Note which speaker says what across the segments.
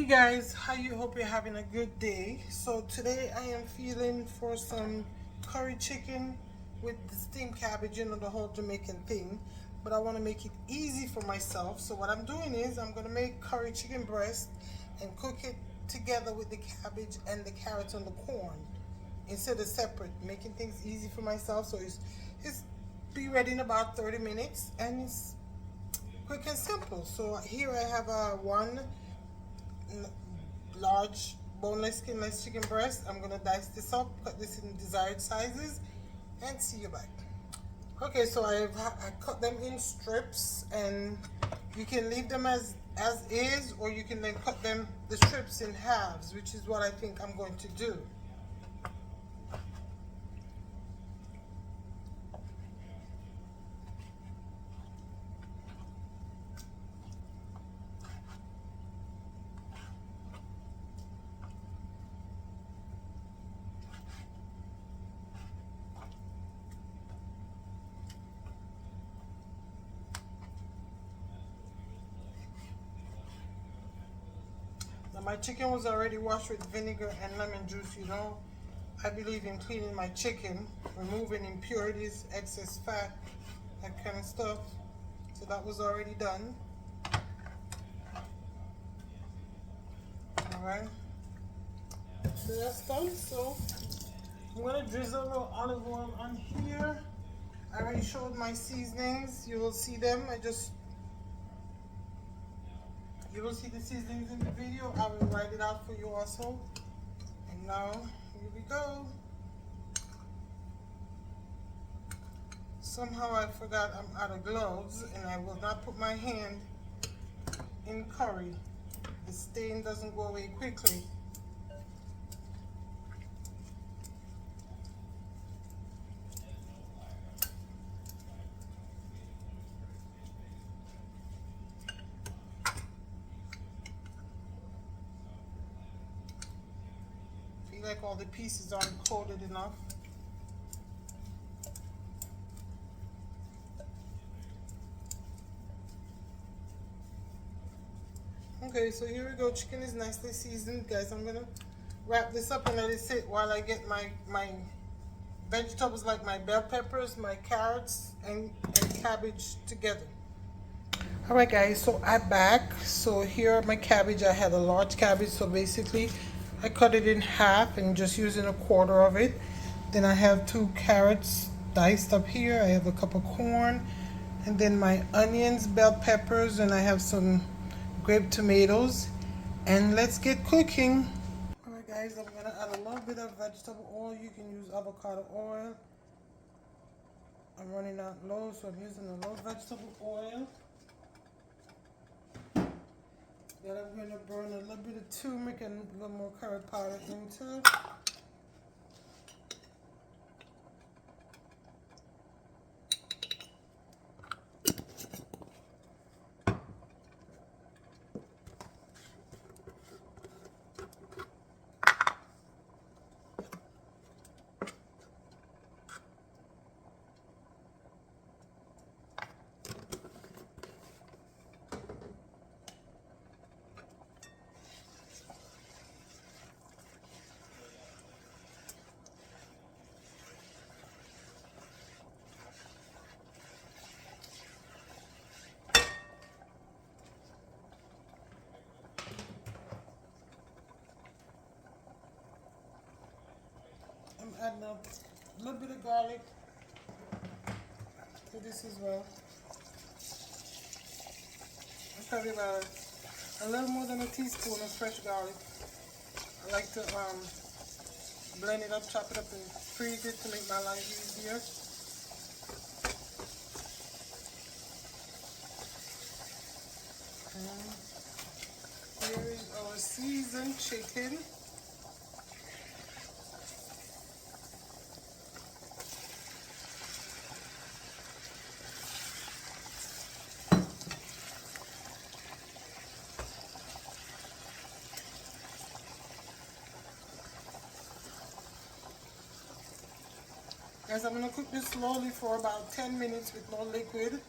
Speaker 1: Guys, how you hope you're having a good day. So today I am feeling for some curry chicken with the steamed cabbage, the whole Jamaican thing, but I want to make it easy for myself. So what I'm doing is I'm going to make curry chicken breast and cook it together with the cabbage and the carrots and the corn instead of separate, making things easy for myself. So it's be ready in about 30 minutes and it's quick and simple. So here I have one large boneless skinless chicken breast. I'm gonna dice this up, cut this in desired sizes, and see you back. Okay, so I cut them in strips, and you can leave them as is, or you can then cut them the strips in halves, which is what I think I'm going to do. My chicken was already washed with vinegar and lemon juice. I believe in cleaning my chicken, removing impurities, excess fat, that kind of stuff. So that was already done. Alright. So that's done. So I'm going to drizzle a little olive oil on here. I already showed my seasonings. You will see them. You will see the seasonings in the video. I will write it out for you also. And now, here we go. Somehow I forgot I'm out of gloves and I will not put my hand in curry. The stain doesn't go away quickly. Like all the pieces aren't coated enough. Okay, so here we go. Chicken is nicely seasoned, guys. I'm gonna wrap this up and let it sit while I get my vegetables, like my bell peppers, my carrots, and cabbage together. All right, guys, so I'm back. So here are my cabbage. I had a large cabbage, so basically I cut it in half and just using a quarter of it. Then I have 2 carrots diced up here. I have a cup of corn, and then my onions, bell peppers, and I have some grape tomatoes. And let's get cooking. All right, guys, I'm gonna add a little bit of vegetable oil. You can use avocado oil. I'm running out low, so I'm using a low vegetable oil. Then I'm going to burn a little bit of turmeric and a little more curry powder into. I'm adding a little bit of garlic to this as well. Probably about a little more than a teaspoon of fresh garlic. I like to blend it up, chop it up, and freeze it to make my life easier. And here is our seasoned chicken. Guys, I'm going to cook this slowly for about 10 minutes with no liquid.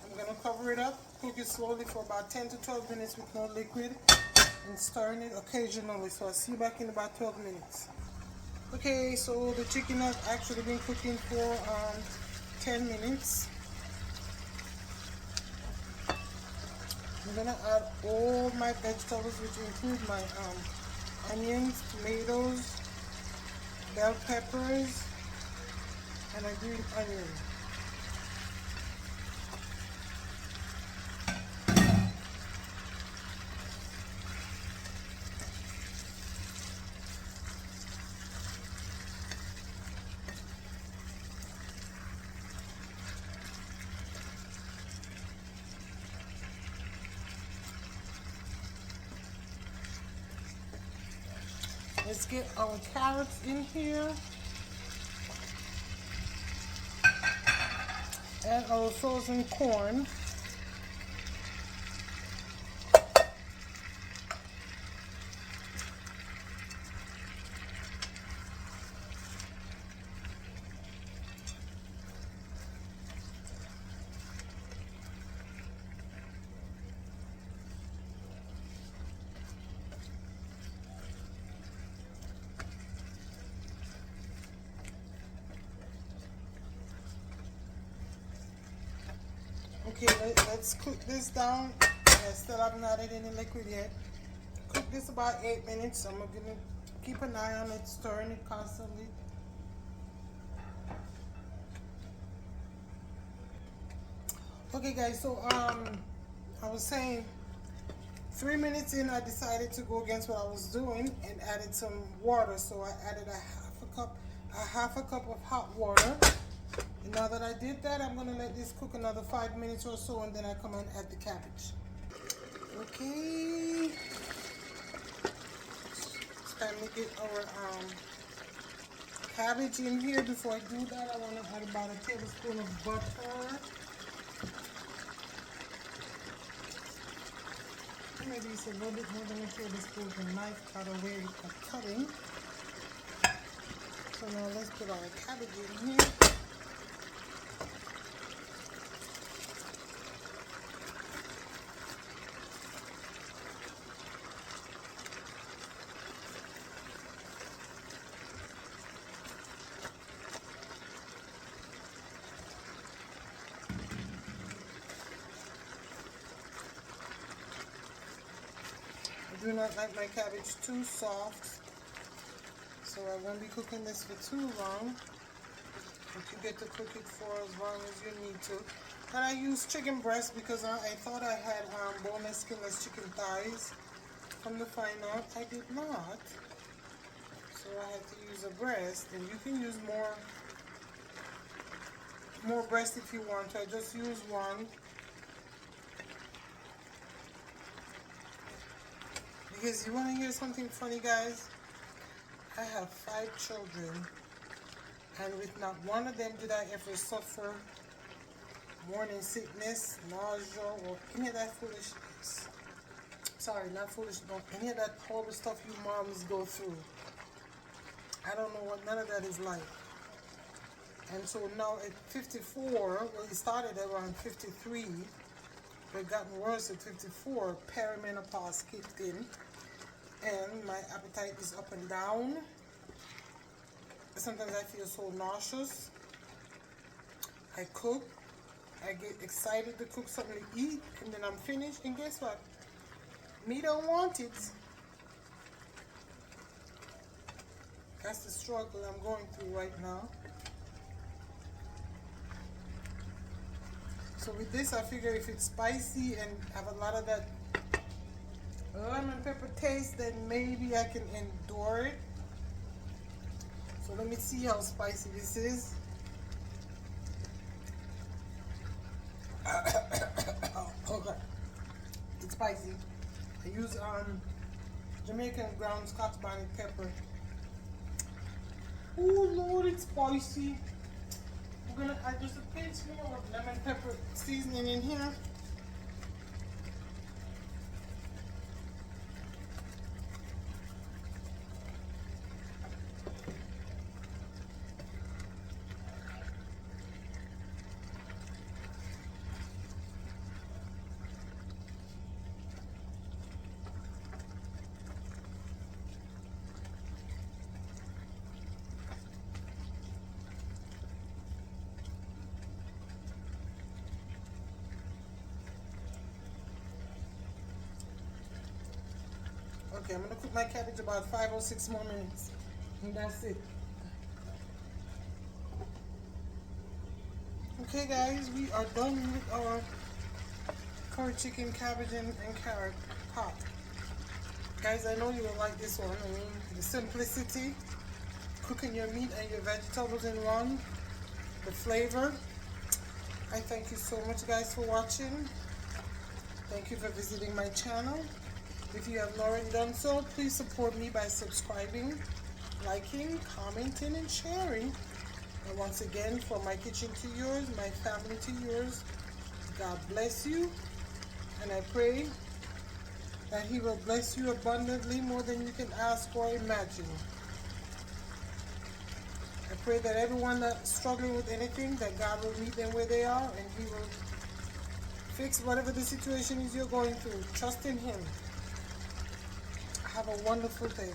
Speaker 1: I'm going to cover it up, cook it slowly for about 10 to 12 minutes with no liquid. and stirring it occasionally. So I'll see you back in about 12 minutes. Okay, so the chicken has actually been cooking for 10 minutes. I'm gonna add all my vegetables, which include my onions, tomatoes, bell peppers, and a green onion. Let's get our carrots in here and our frozen corn. Okay, let's cook this down. I still haven't added any liquid yet. Cook this about 8 minutes. I'm gonna keep an eye on it, stirring it constantly. Okay guys, so I was saying 3 minutes in I decided to go against what I was doing and added some water. So I added a half a cup of hot water. And now that I did that, I'm gonna let this cook another 5 minutes or so, and then I come and add the cabbage. Okay. It's time to get our cabbage in here. Before I do that, I wanna add about a tablespoon of butter. Maybe it's a little bit more than a tablespoon. The knife cut away with the cutting. So now let's put our cabbage in here. I do not like my cabbage too soft, so I won't be cooking this for too long. But you get to cook it for as long as you need to. And I use chicken breast because I thought I had boneless, skinless chicken thighs. Come to find out, I did not. So I had to use a breast, and you can use more breast if you want to. I just use one. Because you want to hear something funny, guys? I have 5 children, and with not one of them did I ever suffer morning sickness, nausea, or any of that foolishness. Sorry, not foolish, no, any of that horrible stuff you moms go through. I don't know what none of that is like. And so now at 54, well, it started around 53, but it gotten worse at 54, perimenopause kicked in. And my appetite is up and down. Sometimes I feel so nauseous. I cook. I get excited to cook something to eat, and then I'm finished. And guess what? Me don't want it. That's the struggle I'm going through right now. So with this, I figure if it's spicy and have a lot of that lemon pepper taste, then maybe I can endure it. So let me see how spicy this is. Okay, it's spicy. I use Jamaican ground Scotch bonnet pepper. Oh Lord, it's spicy. I'm gonna add just a pinch more of lemon pepper seasoning in here. Okay, I'm gonna cook my cabbage about 5 or 6 more minutes. And that's it. Okay guys, we are done with our curry chicken, cabbage, and carrot pot. Guys, I know you will like this one. I mean, the simplicity, cooking your meat and your vegetables in one, the flavor. I thank you so much guys for watching. Thank you for visiting my channel. If you have not already done so, please support me by subscribing, liking, commenting, and sharing. And once again, from my kitchen to yours, my family to yours, God bless you. And I pray that He will bless you abundantly, more than you can ask or imagine. I pray that everyone that's struggling with anything, that God will meet them where they are, and He will fix whatever the situation is you're going through. Trust in Him. Have a wonderful day.